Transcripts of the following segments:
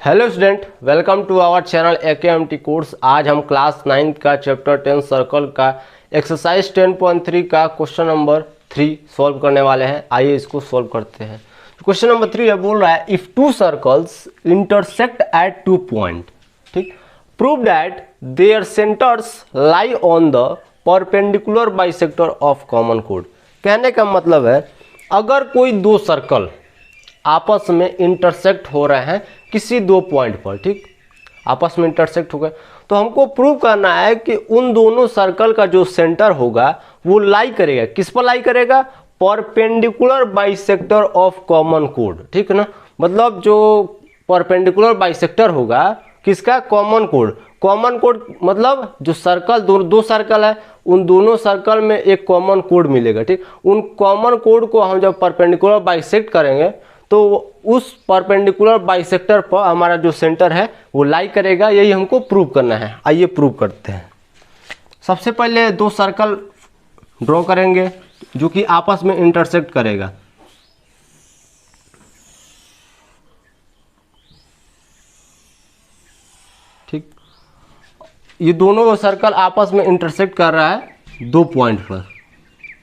Hello student, welcome to our channel AKMT course. आज हम class 9 का चैप्टर 10 सर्कल का एक्सरसाइज 10.3 का क्वेश्चन नंबर 3 सॉल्व करने वाले हैं। आइए इसको सॉल्व करते हैं। क्वेश्चन नंबर 3 है, बोल रहा है if two circles intersect at 2 point, ठीक, prove that their centres lie on the perpendicular bisector of common कोड। कहने का मतलब है अगर कोई दो सर्कल आपस में इंटरसेक्ट हो रहे हैं किसी दो पॉइंट पर, ठीक, आपस में इंटरसेक्ट हो गए, तो हमको प्रूव करना है कि उन दोनों सर्कल का जो सेंटर होगा वो लाई करेगा, किस पर लाई करेगा, परपेंडिकुलर बाइसेक्टर ऑफ कॉमन कोड, ठीक है ना। मतलब जो परपेंडिकुलर बाइसेक्टर होगा किसका, कॉमन कोड। कॉमन कोड मतलब जो सर्कल दो सर्कल है उन दोनों सर्कल में एक कॉमन कोड मिलेगा, ठीक। उन कॉमन कोड को हम जब परपेंडिकुलर बाइसेक्ट करेंगे तो उस परपेंडिकुलर बाइसेक्टर पर हमारा जो सेंटर है वो लाई करेगा। यही हमको प्रूव करना है। आइए प्रूव करते हैं। सबसे पहले दो सर्कल ड्रॉ करेंगे जो कि आपस में इंटरसेक्ट करेगा। ठीक, ये दोनों सर्कल आपस में इंटरसेक्ट कर रहा है दो पॉइंट पर,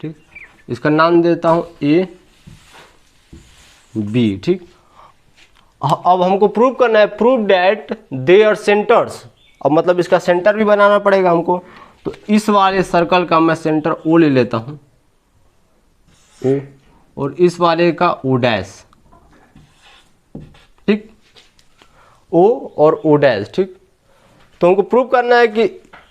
ठीक। इसका नाम देता हूं ए बी, ठीक। अब हमको प्रूव करना है, प्रूव दैट देयर सेंटर्स। अब मतलब इसका सेंटर भी बनाना पड़ेगा हमको। तो इस वाले सर्कल का मैं सेंटर ओ ले लेता हूं, ओ, और इस वाले का ओ डैश, ठीक, ओ और ओ डैश, ठीक। तो हमको प्रूव करना है कि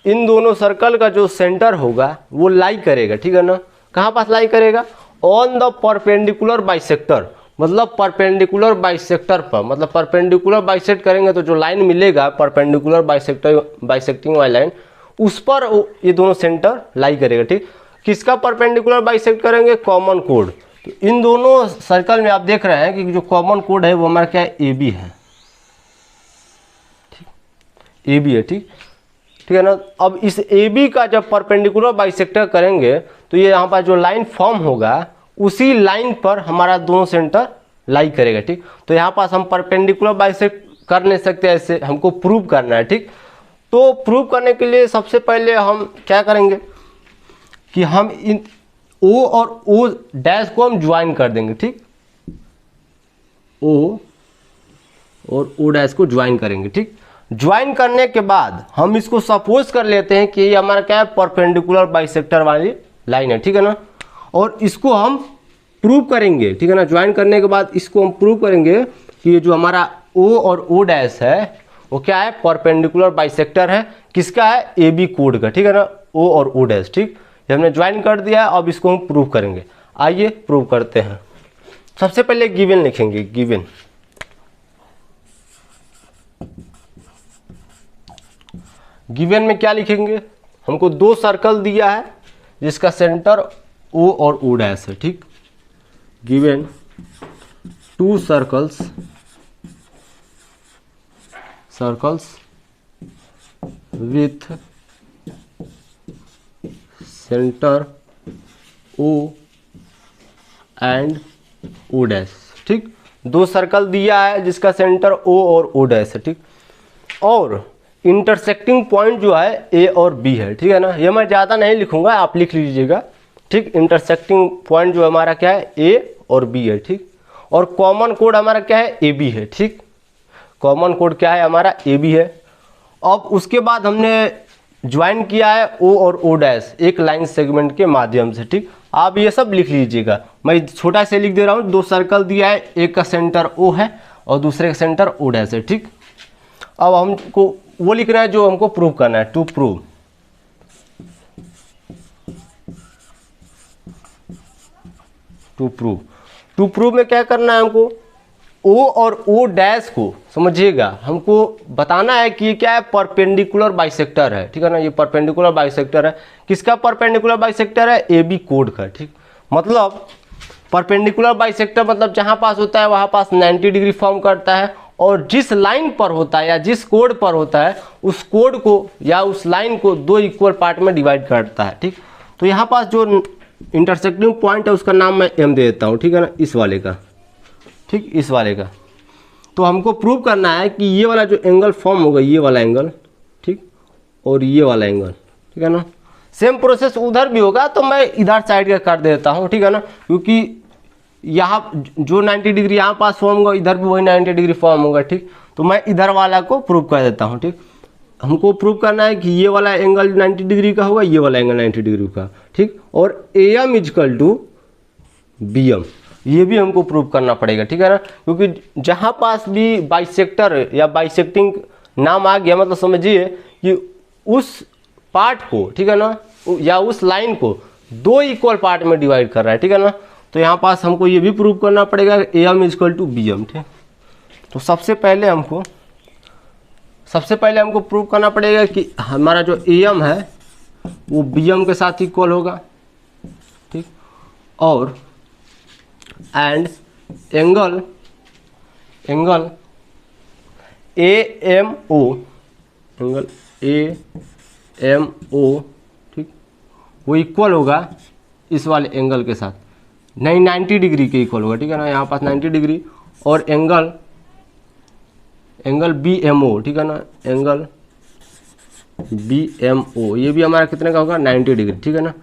इन दोनों सर्कल का जो सेंटर होगा वो लाई करेगा, ठीक है ना। कहाँ पास लाई करेगा, ऑन द परपेंडिकुलर बाइसेक्टर, मतलब परपेंडिकुलर बाइसेक्टर पर। मतलब परपेंडिकुलर बाइसेक्ट करेंगे तो जो लाइन मिलेगा परपेंडिकुलर बाइसेक्टिंग वाली लाइन, उस पर ये दोनों सेंटर लाई करेगा, ठीक। किसका परपेंडिकुलर बाइसेक्ट करेंगे, कॉमन कोड। तो इन दोनों सर्कल में आप देख रहे हैं कि जो कॉमन कोड है वो हमारा क्या है, ए बी है, ठीक, ए बी है, ठीक है ना। अब इस ए बी का जब परपेंडिकुलर बाइसेक्टर करेंगे तो ये यहाँ पर जो लाइन फॉर्म होगा उसी लाइन पर हमारा दोनों सेंटर लाई करेगा, ठीक। तो यहाँ पास हम परपेंडिकुलर बाइसेक्ट कर नहीं सकते, ऐसे हमको प्रूव करना है, ठीक। तो प्रूव करने के लिए सबसे पहले हम क्या करेंगे कि हम इन ओ और ओ डैश को हम ज्वाइन कर देंगे, ठीक। ओ और ओ डैश को ज्वाइन करेंगे, ठीक। ज्वाइन करने के बाद हम इसको सपोज कर लेते हैं कि ये हमारा क्या है, परपेंडिकुलर बाइसेक्टर वाली लाइन है, ठीक है ना। और इसको हम प्रूव करेंगे, ठीक है ना। ज्वाइन करने के बाद इसको हम प्रूव करेंगे कि ये जो हमारा ओ और ओ डैश है वो क्या है, परपेंडिकुलर बाइसेक्टर है, किसका है, ए बी कोड का, ठीक है ना, ओ और ओ डैश, ठीक। ये हमने ज्वाइन कर दिया है। अब इसको हम प्रूव करेंगे। आइए प्रूव करते हैं। सबसे पहले गिवन लिखेंगे, गिवन, गिवन में क्या लिखेंगे, हमको दो सर्कल दिया है जिसका सेंटर ओ और ओ डैश है, ठीक। Given two circles with centre O and O dash, ठीक। दो सर्कल दिया है जिसका सेंटर ओ और ओ डैश है, ठीक। और इंटरसेक्टिंग पॉइंट जो है ए और बी है, ठीक है ना। ये मैं ज़्यादा नहीं लिखूंगा, आप लिख लीजिएगा, ठीक। इंटरसेक्टिंग पॉइंट जो हमारा क्या है, ए और बी है, ठीक। और कॉमन कोड हमारा क्या है, ए बी है, ठीक। कॉमन कोड क्या है हमारा, ए बी है। अब उसके बाद हमने ज्वाइन किया है ओ और ओ डैश एक लाइन सेगमेंट के माध्यम से, ठीक। आप ये सब लिख लीजिएगा, मैं छोटा से लिख दे रहा हूँ। दो सर्कल दिया है, एक का सेंटर ओ है और दूसरे का सेंटर ओ डैश है, ठीक। अब हमको वो लिखना है जो हमको प्रूव करना है, टू प्रूव, टू प्रूव में क्या करना है हमको, ओ और ओ डैश को समझिएगा, हमको बताना है कि ये क्या है, परपेंडिकुलर बाइसेक्टर है, ठीक है ना। ये परपेंडिकुलर बाइसेक्टर है, किसका परपेंडिकुलर बाइसेक्टर है, ए बी कोड का, ठीक। मतलब परपेंडिकुलर बाइसेक्टर मतलब जहां पास होता है वहां पास 90 डिग्री फॉर्म करता है, और जिस लाइन पर होता है या जिस कोड पर होता है उस कोड को या उस लाइन को दो इक्वल पार्ट में डिवाइड करता है, ठीक। तो यहाँ पास जो इंटरसेक्टिंग पॉइंट है उसका नाम मैं एम दे देता हूँ, ठीक है ना, इस वाले का, ठीक, इस वाले का। तो हमको प्रूव करना है कि ये वाला जो एंगल फॉर्म होगा, ये वाला एंगल, ठीक, और ये वाला एंगल, ठीक है ना। सेम प्रोसेस उधर भी होगा, तो मैं इधर साइड का कर देता हूँ, ठीक है ना, क्योंकि यहाँ जो 90 डिग्री यहाँ पास फॉर्म होगा, इधर भी वही 90 डिग्री फॉर्म होगा, ठीक। तो मैं इधर वाला को प्रूव कर देता हूँ, ठीक। हमको प्रूव करना है कि ये वाला एंगल 90 डिग्री का होगा, ये वाला एंगल 90 डिग्री का, ठीक। और AM इजकल टू BM, ये भी हमको प्रूव करना पड़ेगा, ठीक है ना, क्योंकि जहाँ पास भी बाइसेक्टर या बाइसेक्टिंग नाम आ गया, मतलब समझिए कि उस पार्ट को, ठीक है ना, या उस लाइन को दो इक्वल पार्ट में डिवाइड कर रहा है, ठीक है ना। तो यहाँ पास हमको ये भी प्रूव करना पड़ेगा AM इजकल टू BM, ठीक। तो सबसे पहले हमको प्रूव करना पड़ेगा कि हमारा जो AM है वो BM के साथ इक्वल होगा, ठीक। और एंड एंगल AMO, ठीक, वो इक्वल होगा इस वाले एंगल के साथ, नहीं 90 डिग्री के इक्वल होगा, ठीक है ना। यहाँ पास 90 डिग्री और एंगल BMO, ठीक है ना, एंगल BMO ये भी हमारा कितने का होगा, 90 डिग्री, ठीक है ना।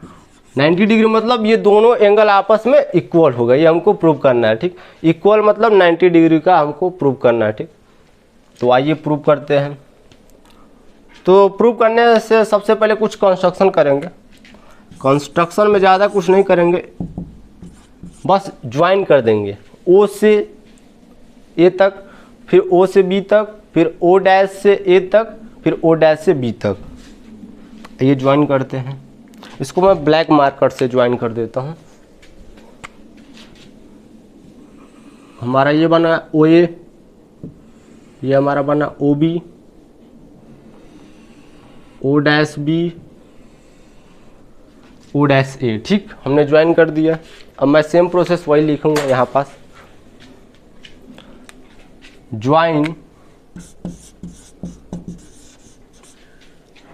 90 डिग्री मतलब ये दोनों एंगल आपस में इक्वल होगा, ये हमको प्रूव करना है, ठीक। इक्वल मतलब 90 डिग्री का हमको प्रूव करना है, ठीक। तो आइए प्रूव करते हैं। तो प्रूव करने से सबसे पहले कुछ कंस्ट्रक्शन करेंगे। कंस्ट्रक्शन में ज़्यादा कुछ नहीं करेंगे, बस ज्वाइन कर देंगे O से A तक, फिर O से B तक, फिर O डैश से A तक, फिर O डैश से B तक। ये ज्वाइन करते हैं। इसको मैं ब्लैक मार्कर से ज्वाइन कर देता हूँ। हमारा ये बना OA, ये हमारा बना OB, O dash B, O dash A, ठीक, हमने ज्वाइन कर दिया। अब मैं सेम प्रोसेस वही लिखूंगा यहाँ पास, join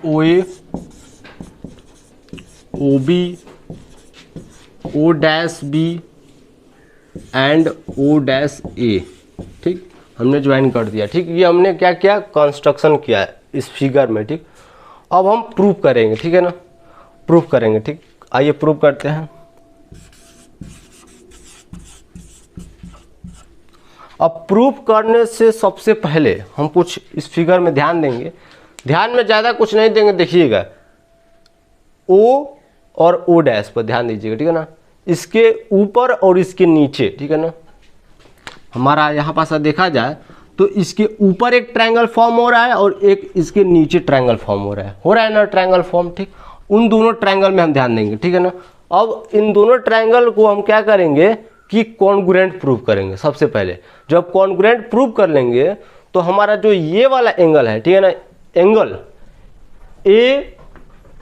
OA, OB, O dash B and O dash A, ठीक, हमने ज्वाइन कर दिया, ठीक। ये हमने क्या किया, कंस्ट्रक्शन किया है इस फिगर में, ठीक। अब हम प्रूव करेंगे, ठीक है ना, प्रूव करेंगे, ठीक। आइए प्रूव करते हैं। अब प्रूव करने से सबसे पहले हम कुछ इस फिगर में ध्यान देंगे, ध्यान में ज़्यादा कुछ नहीं देंगे, देखिएगा O और O डैश पर ध्यान दीजिएगा, ठीक है ना, इसके ऊपर और इसके नीचे, ठीक है ना। हमारा यहाँ पास देखा जाए तो इसके ऊपर एक ट्रायंगल फॉर्म हो रहा है और एक इसके नीचे ट्रायंगल फॉर्म हो रहा है ना, ट्रायंगल फॉर्म, ठीक। उन दोनों ट्रायंगल में हम ध्यान देंगे, ठीक है ना। अब इन दोनों ट्रायंगल को हम क्या करेंगे कि कॉन्ग्रुएंट प्रूव करेंगे। सबसे पहले जब कॉन्ग्रुएंट प्रूव कर लेंगे तो हमारा जो ये वाला एंगल है, ठीक है ना, एंगल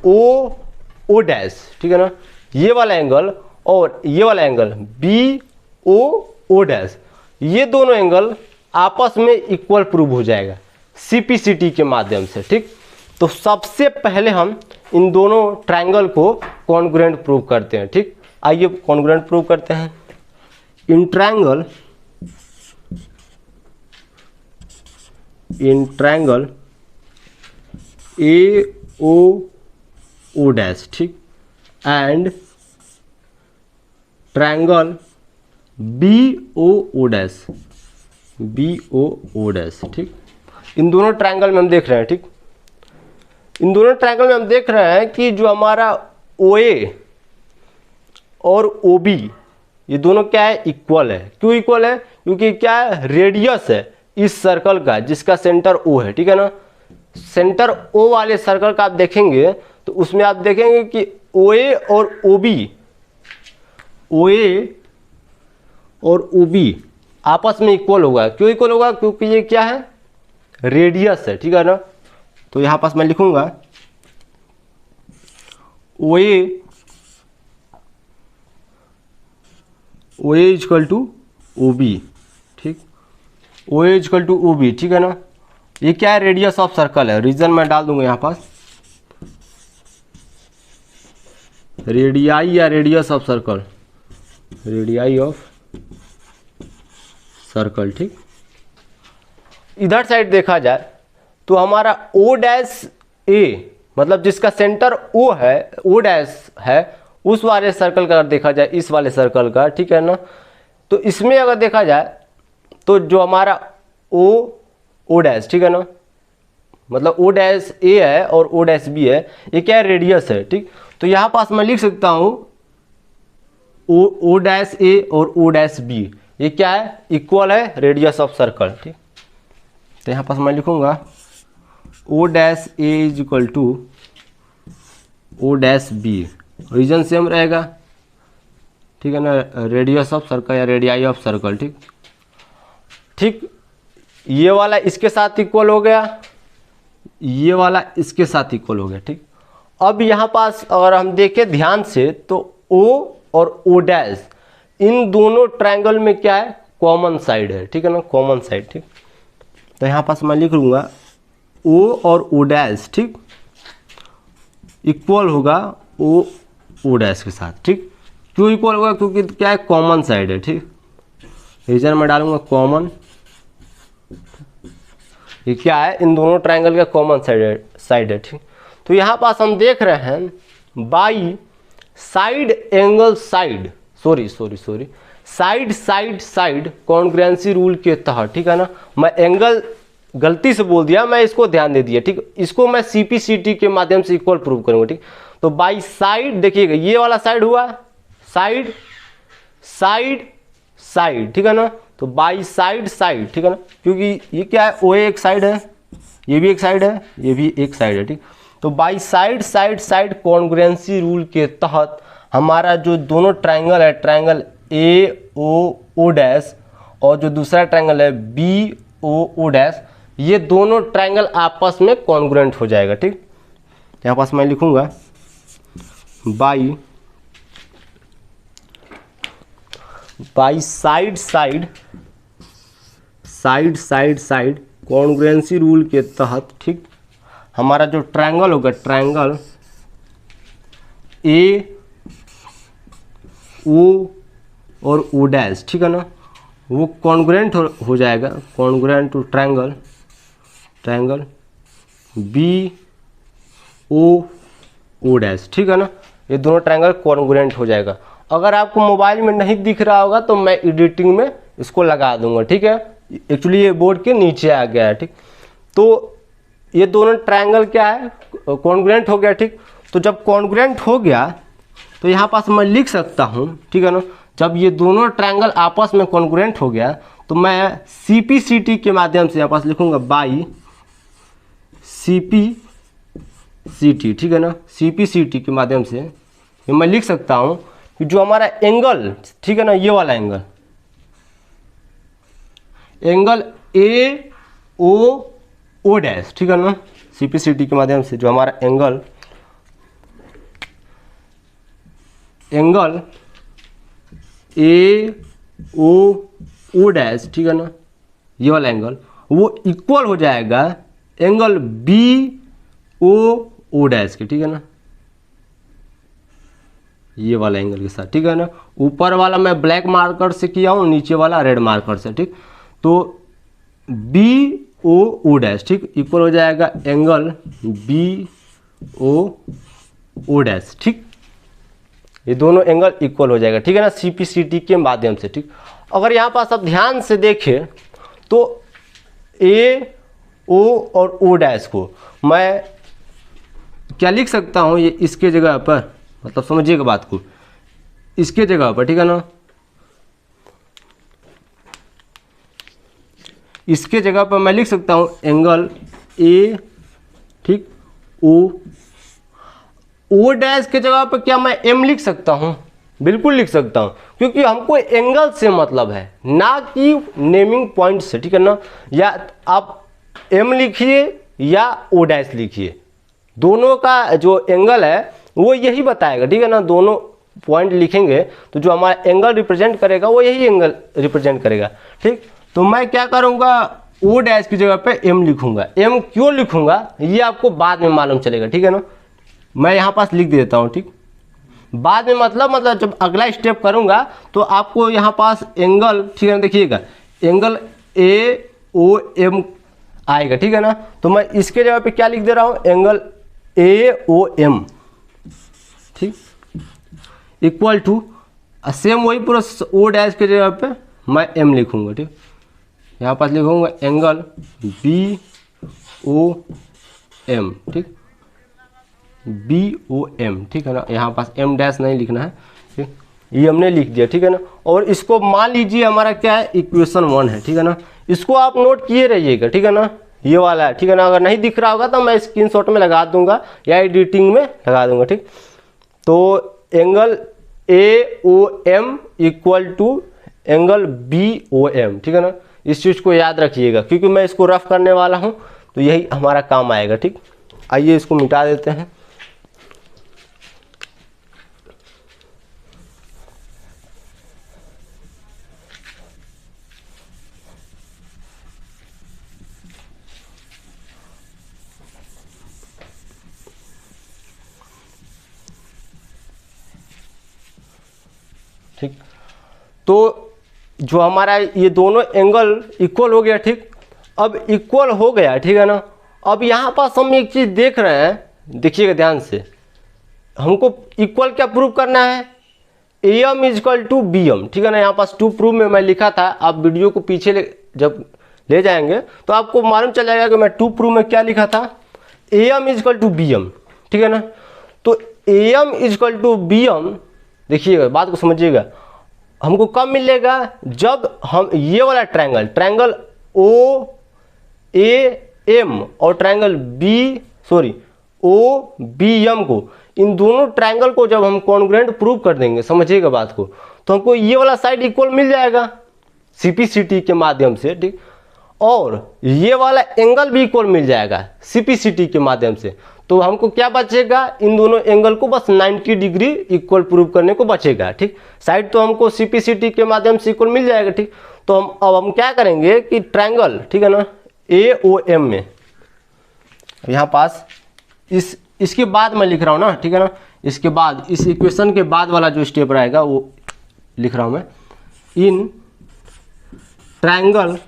AOO डैश, ठीक है ना, ये वाला एंगल और ये वाला एंगल BOO डैश, ये दोनों एंगल आपस में इक्वल प्रूव हो जाएगा CPCT के माध्यम से, ठीक। तो सबसे पहले हम इन दोनों ट्रायंगल को कॉन्ग्रुएंट प्रूव करते हैं, ठीक। आइए कॉन्ग्रुएंट प्रूव करते हैं। इन ट्रायंगल AOO डैश, ठीक, एंड ट्रायंगल BOO डैश, ठीक। इन दोनों ट्रायंगल में हम देख रहे हैं, ठीक, इन दोनों ट्रायंगल में हम देख रहे हैं कि जो हमारा OA और OB ये दोनों क्या है, इक्वल है। क्यों इक्वल है, क्योंकि क्या है, रेडियस है इस सर्कल का जिसका सेंटर O है, ठीक है ना। सेंटर O वाले सर्कल का आप देखेंगे तो उसमें आप देखेंगे कि OA और OB आपस में इक्वल होगा। क्यों इक्वल होगा, क्योंकि ये क्या है, रेडियस है, ठीक है ना। तो यहाँ पास मैं लिखूंगा OA इक्वल टू OB, ठीक, OA इक्वल टू OB, ठीक है ना। ये क्या है, रेडियस ऑफ सर्कल है। रीजन मैं डाल दूंगा यहाँ पास, रेडियाई या radius of circle, radii of circle, ठीक। इधर साइड देखा जाए तो हमारा ओ डैश ए, मतलब जिसका सेंटर ओ है, ओ डैश है, उस वाले सर्कल का अगर देखा जाए, इस वाले सर्कल का, ठीक है ना, तो इसमें अगर देखा जाए तो जो हमारा ओ डैश, ठीक है ना, मतलब ओ डैश ए है और ओ डैश बी है, ये क्या है, रेडियस है, ठीक। तो यहाँ पास मैं लिख सकता हूँ ओ डैश ए और ओ डैश बी, ये क्या है, इक्वल है रेडियस ऑफ सर्कल, ठीक। तो यहाँ पास मैं लिखूंगा O dash A is equal to O dash B, reason same रहेगा, ठीक है ना, रेडियस ऑफ सर्कल या रेडियाई ऑफ सर्कल, ठीक। ठीक, ये वाला इसके साथ इक्वल हो गया, ये वाला इसके साथ इक्वल हो गया, ठीक। अब यहाँ पास अगर हम देखें ध्यान से तो ओ और ओ डैश, इन दोनों ट्रायंगल में क्या है, कॉमन साइड है, ठीक है ना, कॉमन साइड, ठीक। तो यहाँ पास मैं लिख लूँगा ओ और ओ डैश, ठीक, इक्वल होगा ओ डैश के साथ, ठीक। क्यों इक्वल होगा, क्योंकि क्या है, कॉमन साइड है, ठीक। रीजन में डालूंगा कॉमन, ये क्या है, इन दोनों ट्रायंगल का कॉमन साइड है, ठीक। तो यहाँ पास हम देख रहे हैं by side angle side, side congruency rule के तहत, ठीक है ना, मैं एंगल गलती से बोल दिया, मैं इसको ध्यान दे दिया, ठीक। इसको मैं CPCT के माध्यम से इक्वल प्रूव करूंगा, ठीक। तो बाई साइड देखिएगा, ये वाला साइड हुआ साइड, ठीक है ना, तो बाई साइड, ठीक है ना, क्योंकि ये क्या है, ओ एक साइड है, ये भी एक साइड है, ये भी एक साइड है, ठीक। तो बाई साइड कॉन्ग्रुएंसी रूल के तहत हमारा जो दोनों ट्रायंगल है, ट्रायंगल AOO डैश और जो दूसरा ट्रायंगल है BOO डैश, ये दोनों ट्रायंगल आपस में कॉन्ग्रुएंट हो जाएगा, ठीक। यहाँ पास मैं लिखूंगा बाई साइड कॉन्ग्रुएंसी रूल के तहत, ठीक, हमारा जो ट्रायंगल होगा, ट्रायंगल AO और O डैश, ठीक है ना, वो कॉन्ग्रुएंट हो जाएगा, congruent to triangle BOO dash, ठीक है ना, ये दोनों ट्रायंगल कॉन्ग्रुएंट हो जाएगा। अगर आपको मोबाइल में नहीं दिख रहा होगा तो मैं एडिटिंग में इसको लगा दूंगा, ठीक है। एक्चुअली ये बोर्ड के नीचे आ गया है, ठीक। तो ये दोनों ट्रायंगल क्या है, कॉन्ग्रुएंट हो गया, ठीक। तो जब कॉन्ग्रुएंट हो गया तो यहाँ पास मैं लिख सकता हूँ, ठीक है ना, जब ये दोनों ट्रायंगल आपस में कॉन्ग्रुएंट हो गया तो मैं CPCT के माध्यम से यहाँ पास लिखूंगा बाई CPCT, ठीक है ना, CPCT के माध्यम से मैं लिख सकता हूँ कि जो हमारा एंगल, ठीक है ना, ये वाला एंगल AOO डैश, ठीक है ना, CPCT के माध्यम से जो हमारा एंगल AOO डैश, ठीक है ना, ये वाला एंगल वो इक्वल हो जाएगा एंगल BOO डैश के, ठीक है ना, ये वाला एंगल के साथ, ठीक है ना। ऊपर वाला मैं ब्लैक मार्कर से किया हूँ, नीचे वाला रेड मार्कर से, ठीक। तो BOO डैश, ठीक, इक्वल हो जाएगा एंगल BOO डैश, ठीक। ये दोनों एंगल इक्वल हो जाएगा, ठीक है ना, CPCT के माध्यम से, ठीक। अगर यहाँ पास आप ध्यान से देखें तो AO और O डैश को मैं क्या लिख सकता हूँ, ये इसके जगह पर, मतलब समझिएगा बात को, इसके जगह पर, ठीक है ना, इसके जगह पर मैं लिख सकता हूँ एंगल A, ठीक, O डैश के जगह पर क्या मैं M लिख सकता हूँ, बिल्कुल लिख सकता हूँ, क्योंकि हमको एंगल से मतलब है, ना कि नेमिंग पॉइंट से, ठीक है ना। या आप M लिखिए या O डैश लिखिए, दोनों का जो एंगल है वो यही बताएगा, ठीक है ना। दोनों पॉइंट लिखेंगे तो जो हमारा एंगल रिप्रेजेंट करेगा वो यही एंगल रिप्रेजेंट करेगा, ठीक। तो मैं क्या करूँगा, O डैश की जगह पे M लिखूंगा। M क्यों लिखूंगा ये आपको बाद में मालूम चलेगा, ठीक है ना। मैं यहाँ पास लिख देता हूँ, ठीक। बाद में मतलब जब अगला स्टेप करूँगा तो आपको यहाँ पास एंगल, ठीक है ना, देखिएगा एंगल AOM आएगा, ठीक है ना। तो मैं इसके जगह पे क्या लिख दे रहा हूँ, एंगल AOM, ठीक, इक्वल टू सेम वही पूरा ओ डैश के जगह पे मैं M लिखूंगा, ठीक, यहाँ पास लिखूंगा एंगल BOM, ठीक, BOM, ठीक है ना। यहाँ पास M डैश नहीं लिखना है, ठीक, ये हमने लिख दिया, ठीक है ना। और इसको मान लीजिए हमारा क्या है, इक्वेशन 1 है, ठीक है ना। इसको आप नोट किए रहिएगा, ठीक है ना, ये वाला है, ठीक है ना। अगर नहीं दिख रहा होगा तो मैं स्क्रीनशॉट में लगा दूंगा या एडिटिंग में लगा दूंगा, ठीक। तो angle AOM equal to angle BOM, ठीक है ना। इस चीज़ को याद रखिएगा क्योंकि मैं इसको रफ करने वाला हूँ, तो यही हमारा काम आएगा, ठीक। आइए इसको मिटा देते हैं। ठीक, तो जो हमारा ये दोनों एंगल इक्वल हो गया, ठीक। अब इक्वल हो गया, ठीक है ना। अब यहाँ पास हम एक चीज़ देख रहे हैं, देखिएगा ध्यान से, हमको इक्वल क्या प्रूव करना है, AM इजक्वल टू BM, ठीक है ना। यहाँ पास टू प्रूव में मैं लिखा था, आप वीडियो को पीछे जब ले जाएंगे तो आपको मालूम चल जाएगा कि मैं टू प्रूव में क्या लिखा था, AM इजक्वल टू BM, ठीक है ना। तो AM इजक्वल टू BM, देखिएगा बात को समझिएगा, हमको कब मिलेगा, जब हम ये वाला ट्रायंगल OAM और ट्रायंगल OBM को, इन दोनों ट्रायंगल को जब हम कॉन्ग्रुएंट प्रूव कर देंगे, समझिएगा बात को, तो हमको ये वाला साइड इक्वल मिल जाएगा CPCT के माध्यम से, ठीक। और ये वाला एंगल भी इक्वल मिल जाएगा CPCT के माध्यम से। तो हमको क्या बचेगा, इन दोनों एंगल को बस 90 डिग्री इक्वल प्रूव करने को बचेगा, ठीक। साइड तो हमको CPCT के माध्यम से इक्वल मिल जाएगा, ठीक। तो हम क्या करेंगे कि ट्रायंगल, ठीक है ना, AOM में यहाँ पास इसके बाद मैं लिख रहा हूँ ना, ठीक है ना, इसके बाद इस इक्वेशन के बाद वाला जो स्टेप रहेगा वो लिख रहा हूँ मैं, इन ट्रायंगल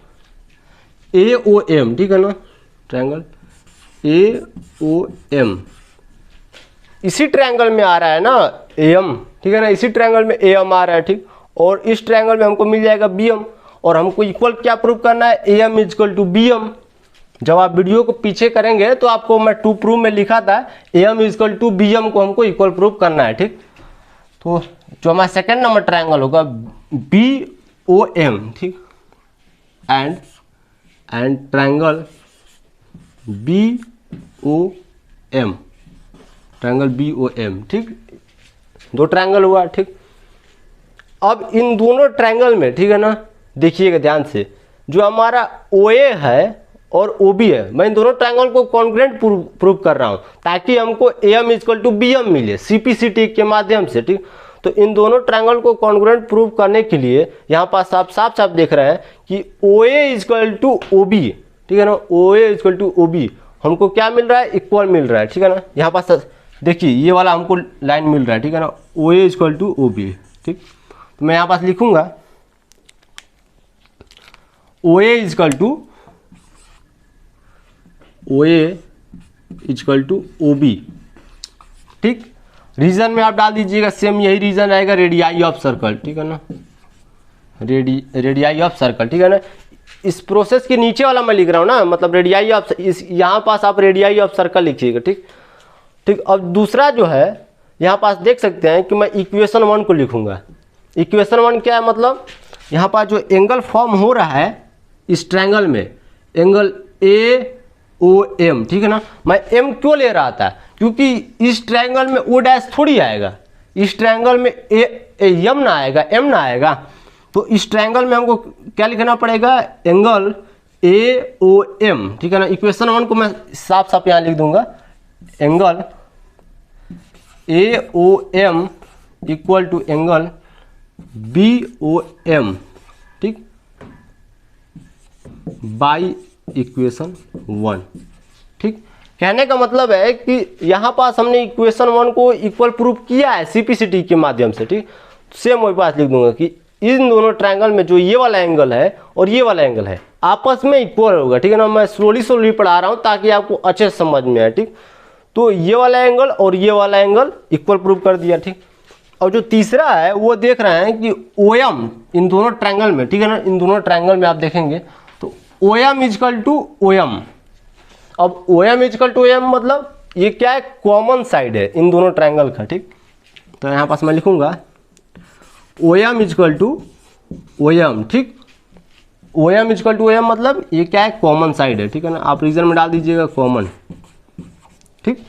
AOM, ठीक है ना, ट्रायंगल AOM, इसी ट्रायंगल में आ रहा है ना AM, ठीक है ना, इसी ट्रायंगल में AM आ रहा है, ठीक। और इस ट्रायंगल में हमको मिल जाएगा BM, और हमको इक्वल क्या प्रूव करना है, AM इजक्वल टू BM। जब आप वीडियो को पीछे करेंगे तो आपको मैं टू प्रूव में लिखा था AM इजक्वल टू BM को हमको इक्वल प्रूव करना है, ठीक। तो जो हमारा सेकेंड नंबर ट्रायंगल होगा BOM, ठीक, and triangle BOM, triangle BOM, ठीक, दो ट्रायंगल हुआ, ठीक। अब इन दोनों ट्रायंगल में, ठीक है ना, देखिएगा ध्यान से, जो हमारा OA है और OB है, मैं इन दोनों ट्रायंगल को कॉन्ग्रुएंट प्रूव कर रहा हूं ताकि हमको AM इजक्वल टू BM मिले CPCT के माध्यम से, ठीक। तो इन दोनों ट्रायंगल को कॉन्ग्रुएंट प्रूव करने के लिए यहाँ पास आप साफ साफ देख रहे हैं कि OA इजक्वल टू OB, ठीक है ना, OA इजक्वल टू OB हमको क्या मिल रहा है, इक्वल मिल रहा है, ठीक है ना। यहाँ पास देखिए ये वाला हमको लाइन मिल रहा है, ठीक है ना, OA इजक्वल टू OB, ठीक। तो मैं यहाँ पास लिखूंगा OA इजक्वल टू OB, ठीक। रीजन में आप डाल दीजिएगा सेम यही रीजन रहेगा, रेडियाई ऑफ सर्कल, ठीक है ना, रेडियाई ऑफ सर्कल, ठीक है ना। इस प्रोसेस के नीचे वाला मैं लिख रहा हूँ ना, मतलब रेडियाई ऑफ, इस यहाँ पास आप रेडियाई ऑफ सर्कल लिखिएगा, ठीक ठीक। अब दूसरा जो है यहाँ पास देख सकते हैं कि मैं इक्वेशन 1 को लिखूंगा। इक्वेशन 1 क्या है, मतलब यहाँ पास जो एंगल फॉर्म हो रहा है इस ट्रायंगल में, एंगल AOM, ठीक है ना। मैं M क्यों ले रहा था, क्योंकि इस ट्रायंगल में O डैश थोड़ी आएगा, इस ट्रायंगल में M ना आएगा, M ना आएगा। तो इस ट्रायंगल में हमको क्या लिखना पड़ेगा, एंगल AOM, ठीक है ना। इक्वेशन 1 को मैं साफ साफ यहाँ लिख दूंगा, angle AOM equal to angle BOM, ठीक, बाई इक्वेशन 1, ठीक। कहने का मतलब है कि यहाँ पास हमने इक्वेशन 1 को इक्वल प्रूव किया है CPCT के माध्यम से, ठीक। सेम वही पास लिख दूंगा कि इन दोनों ट्रायंगल में जो ये वाला एंगल है और ये वाला एंगल है, आपस में इक्वल होगा, ठीक है ना। मैं स्लोली पढ़ा रहा हूँ ताकि आपको अच्छे से समझ में आए, ठीक। तो ये वाला एंगल और ये वाला एंगल इक्वल प्रूव कर दिया, ठीक। और जो तीसरा है वो देख रहे हैं कि OM इन दोनों ट्रायंगल में, ठीक है ना, इन दोनों ट्रायंगल में आप देखेंगे तो OM इजकल टू OM। अब OM इजकल टू OM मतलब ये क्या है, कॉमन साइड है इन दोनों ट्रायंगल का, ठीक। तो यहाँ पास मैं लिखूंगा OM इजकल टू OM, ठीक। OM इजकल टू OM मतलब ये क्या है, कॉमन साइड है, ठीक है ना। आप रीजन में डाल दीजिएगा कॉमन, ठीक।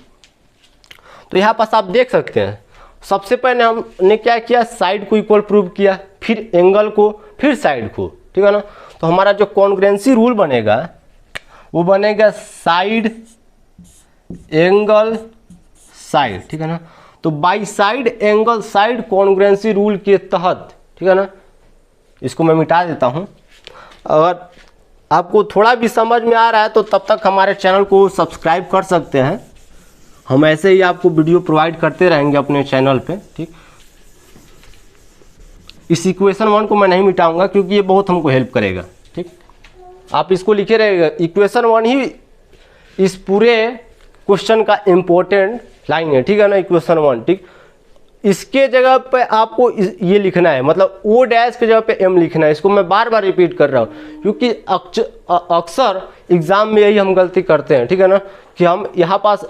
तो यहाँ पास आप देख सकते हैं सबसे पहले हमने क्या किया, साइड को इक्वल प्रूव किया, फिर एंगल को, फिर साइड को, ठीक है ना। तो हमारा जो कॉन्ग्रुएंसी रूल बनेगा वो बनेगा साइड एंगल साइड, ठीक है ना। तो by side angle side congruency rule के तहत, ठीक है ना। इसको मैं मिटा देता हूं। अगर आपको थोड़ा भी समझ में आ रहा है तो तब तक हमारे चैनल को सब्सक्राइब कर सकते हैं। हम ऐसे ही आपको वीडियो प्रोवाइड करते रहेंगे अपने चैनल पे, ठीक। इस इक्वेशन 1 को मैं नहीं मिटाऊंगा क्योंकि ये बहुत हमको हेल्प करेगा, ठीक। आप इसको लिखे रहेगा, इक्वेशन 1 ही इस पूरे क्वेश्चन का इम्पोर्टेंट लाइन है, ठीक है ना। इक्वेशन 1, ठीक। इसके जगह पे आपको ये लिखना है, मतलब O डैश के जगह पे M लिखना है। इसको मैं बार बार रिपीट कर रहा हूँ क्योंकि अक्सर एग्जाम में यही हम गलती करते हैं, ठीक है ना, कि हम यहाँ पास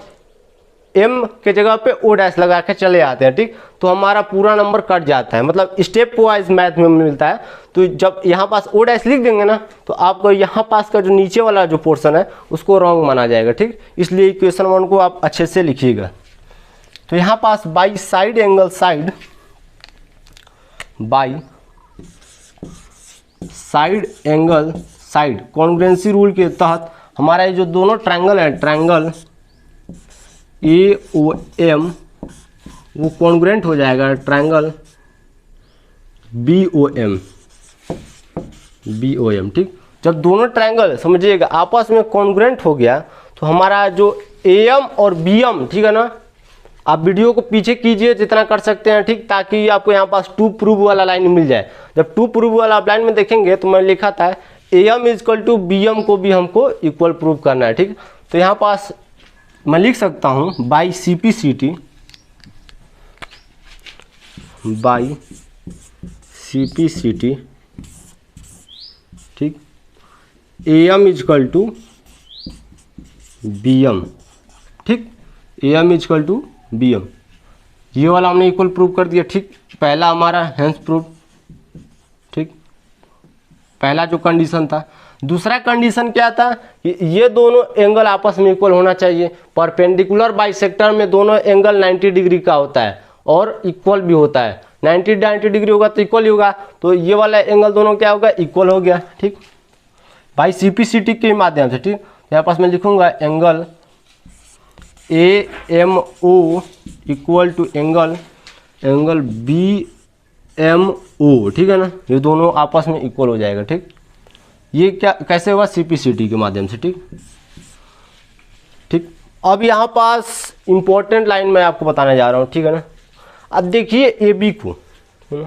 M के जगह पे O डैश लगा के चले आते हैं, ठीक। तो हमारा पूरा नंबर कट जाता है, मतलब स्टेप वाइज मैथ में मिलता है। तो जब यहाँ पास O डैश लिख देंगे ना तो आपको यहाँ पास का जो नीचे वाला जो पोर्शन है उसको रॉन्ग माना जाएगा, ठीक। इसलिए इक्वेशन 1 को आप अच्छे से लिखिएगा। तो यहाँ पास by side angle side, by side angle side congruency rule के तहत हमारा ये जो दोनों ट्रायंगल है, ट्रायंगल AOM वो कॉन्ग्रुएंट हो जाएगा ट्रायंगल BOM, ठीक। जब दोनों ट्रायंगल समझिएगा आपस में कॉन्ग्रुएंट हो गया तो हमारा जो AM और BM, ठीक है ना, आप वीडियो को पीछे कीजिए जितना कर सकते हैं, ठीक, ताकि आपको यहाँ पास टू प्रूव वाला लाइन मिल जाए। जब टू प्रूव वाला आप लाइन में देखेंगे तो मैं लिखा था AM इजकल टू BM को भी हमको इक्वल प्रूव करना है, ठीक। तो यहाँ पास मैं लिख सकता हूँ बाई CPCT, बाई CPCT, ठीक, AM इजकल टू BM, ठीक, AM इजकल टू BM। ये वाला हमने इक्वल प्रूव कर दिया, ठीक। पहला हमारा हेंस प्रूव, ठीक, पहला जो कंडीशन था। दूसरा कंडीशन क्या था कि ये दोनों एंगल आपस में इक्वल होना चाहिए। परपेंडिकुलर बाइसेक्टर में दोनों एंगल 90 डिग्री का होता है और इक्वल भी होता है। 90 डिग्री होगा तो इक्वल ही होगा, तो ये वाला एंगल दोनों क्या होगा, इक्वल हो गया, ठीक, बाई CPCT के माध्यम से, ठीक। यहाँ पास मैं लिखूंगा angle AMO equal to angle BMO, ठीक है ना। ये दोनों आपस में इक्वल हो जाएगा, ठीक। ये क्या कैसे होगा, CPCT के माध्यम से, ठीक, ठीक। अब यहाँ पास इंपॉर्टेंट लाइन मैं आपको बताने जा रहा हूँ, ठीक है ना। अब देखिए AB को, है ना,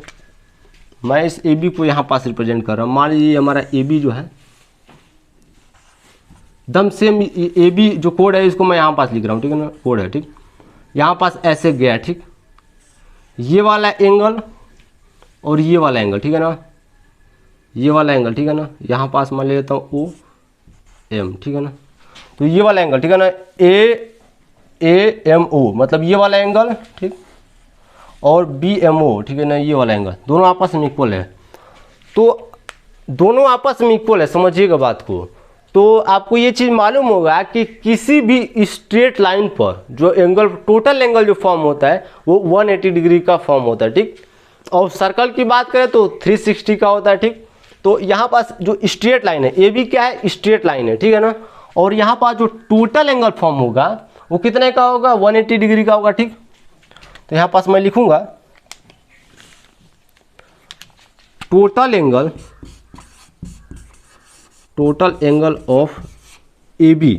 मैं इस AB को यहाँ पास रिप्रेजेंट कर रहा हूँ। मान लीजिए हमारा AB जो है दम सेम AB जो कोड है इसको मैं यहाँ पास लिख रहा हूँ, ठीक है ना, कोड है, ठीक। यहाँ पास ऐसे गया, ठीक। ये वाला एंगल और ये वाला एंगल, ठीक है ना, ये वाला एंगल, ठीक है ना, यहाँ पास मैं ले लेता हूँ OM, ठीक है ना। तो ये वाला एंगल, ठीक है ना, AMO मतलब ये वाला एंगल, ठीक, और BMO, ठीक है ना, ये वाला एंगल दोनों आपस में इक्वल है। तो दोनों आपस में इक्वल है, समझिएगा बात को। तो आपको ये चीज़ मालूम होगा कि किसी भी स्ट्रेट लाइन पर जो एंगल, टोटल एंगल जो फॉर्म होता है वो 180 डिग्री का फॉर्म होता है, ठीक। और सर्कल की बात करें तो 360 का होता है, ठीक। तो यहाँ पास जो स्ट्रेट लाइन है AB क्या है, स्ट्रेट लाइन है, ठीक है ना। और यहाँ पास जो टोटल एंगल फॉर्म होगा वो कितने का होगा, 180 डिग्री का होगा, ठीक। तो यहाँ पास मैं लिखूंगा टोटल एंगल ऑफ AB,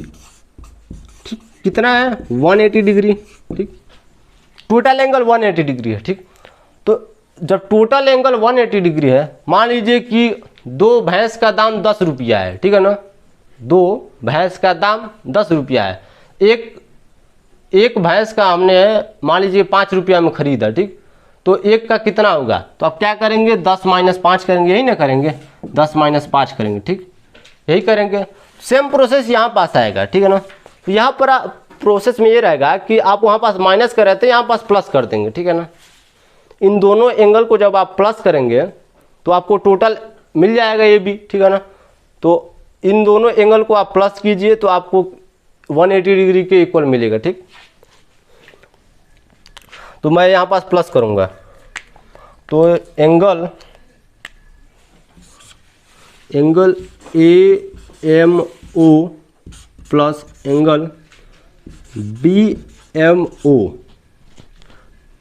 ठीक, कितना है, 180 डिग्री, ठीक। टोटल एंगल 180 डिग्री है, ठीक। तो जब टोटल एंगल 180 डिग्री है, मान लीजिए कि 2 भैंस का दाम 10 रुपया है, ठीक है ना, 2 भैंस का दाम 10 रुपया है। एक भैंस का हमने मान लीजिए 5 रुपया में खरीदा, ठीक, तो एक का कितना होगा, तो आप क्या करेंगे 10 - 5 करेंगे, यही ना करेंगे, 10 - 5 करेंगे, ठीक, यही करेंगे। सेम प्रोसेस यहाँ पास आएगा, ठीक है ना। तो यहाँ पर प्रोसेस में ये रहेगा कि आप वहाँ पास माइनस कर रहे थे, यहाँ पास प्लस कर देंगे, ठीक है ना। इन दोनों एंगल को जब आप प्लस करेंगे तो आपको टोटल मिल जाएगा ये भी, ठीक है ना। तो इन दोनों एंगल को आप प्लस कीजिए तो आपको 180 डिग्री के इक्वल मिलेगा, ठीक। तो मैं यहाँ पास प्लस करूँगा तो angle AMO plus angle BMO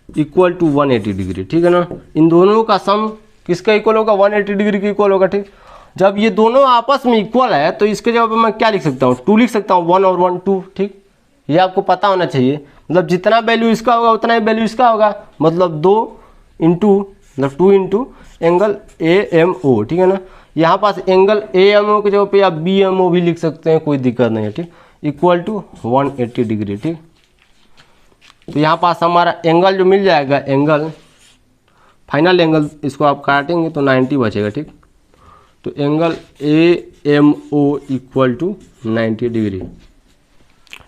equal to 180 degree, ठीक है ना। इन दोनों का सम किसका इक्वल होगा, 180 डिग्री के इक्वल होगा, ठीक। जब ये दोनों आपस में इक्वल है तो इसके जगह पे मैं क्या लिख सकता हूँ, 2 लिख सकता हूँ, 1 और 1 2, ठीक। ये आपको पता होना चाहिए, मतलब जितना वैल्यू इसका होगा उतना ही वैल्यू इसका होगा, मतलब 2 इंटू एंगल AMO, ठीक है ना। यहाँ पास एंगल AMO के जगह पे आप BMO भी लिख सकते हैं, कोई दिक्कत नहीं है, ठीक, इक्वल टू 180 डिग्री, ठीक। तो यहाँ पास हमारा एंगल जो मिल जाएगा, एंगल फाइनल एंगल इसको आप काटेंगे तो 90 बचेगा, ठीक। तो angle AMO equal to 90 degree,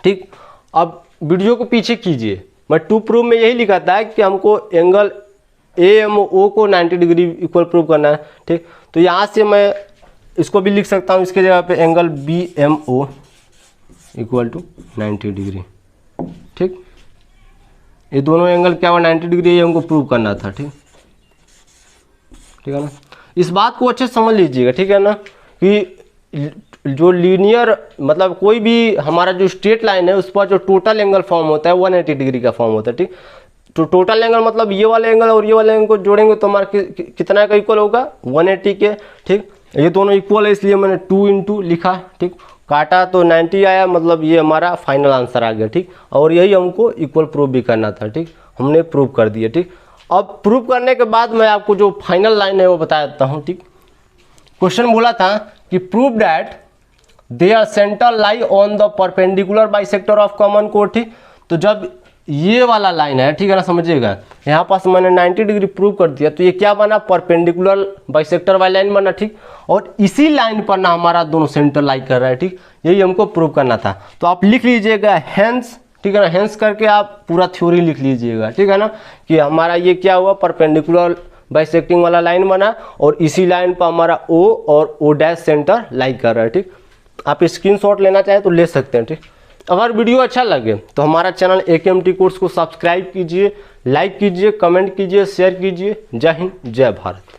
ठीक। अब वीडियो को पीछे कीजिए, मैं टू प्रूव में यही लिखा था कि हमको एंगल AMO को 90 डिग्री इक्वल प्रूव करना है, ठीक। तो यहाँ से मैं इसको भी लिख सकता हूँ, इसके जगह पे angle BMO equal to 90 degree, ठीक। ये दोनों एंगल क्या हुआ, 90 डिग्री, ये हमको प्रूव करना था, ठीक, ठीक है ना। इस बात को अच्छे से समझ लीजिएगा, ठीक है ना, कि जो लीनियर मतलब कोई भी हमारा जो स्ट्रेट लाइन है उस पर जो टोटल एंगल फॉर्म होता है 180 डिग्री का फॉर्म होता है, ठीक। तो टोटल एंगल मतलब ये वाले एंगल और ये वाले एंगल को जोड़ेंगे तो हमारा कितना का इक्वल होगा, 180 के, ठीक। ये दोनों इक्वल है इसलिए मैंने 2 इंटू लिखा, ठीक, काटा तो 90 आया, मतलब ये हमारा फाइनल आंसर आ गया, ठीक। और यही हमको इक्वल प्रूव भी करना था, ठीक, हमने प्रूव कर दिया, ठीक। अब प्रूव करने के बाद मैं आपको जो फाइनल लाइन है वो बता देता हूँ, ठीक। क्वेश्चन बोला था कि prove that their centre lie on the perpendicular bisector of common कोड, ठीक। तो जब ये वाला लाइन है, ठीक है ना, समझिएगा, यहाँ पास मैंने 90 डिग्री प्रूव कर दिया तो ये क्या बना, परपेंडिकुलर बाइसेक्टर वाली लाइन बना, ठीक। और इसी लाइन पर ना हमारा दोनों सेंटर लाई कर रहा है, ठीक, यही हमको प्रूव करना था। तो आप लिख लीजिएगा हेंस, ठीक है ना, हेंस करके आप पूरा थ्योरी लिख लीजिएगा, ठीक है ना, कि हमारा ये क्या हुआ, परपेंडिकुलर बाइसेक्टिंग वाला लाइन बना और इसी लाइन पर हमारा O और O' सेंटर लाई कर रहा है, ठीक। आप स्क्रीनशॉट लेना चाहें तो ले सकते हैं, ठीक। अगर वीडियो अच्छा लगे तो हमारा चैनल AKMT कोर्स को सब्सक्राइब कीजिए, लाइक कीजिए, कमेंट कीजिए, शेयर कीजिए। जय हिंद, जय भारत।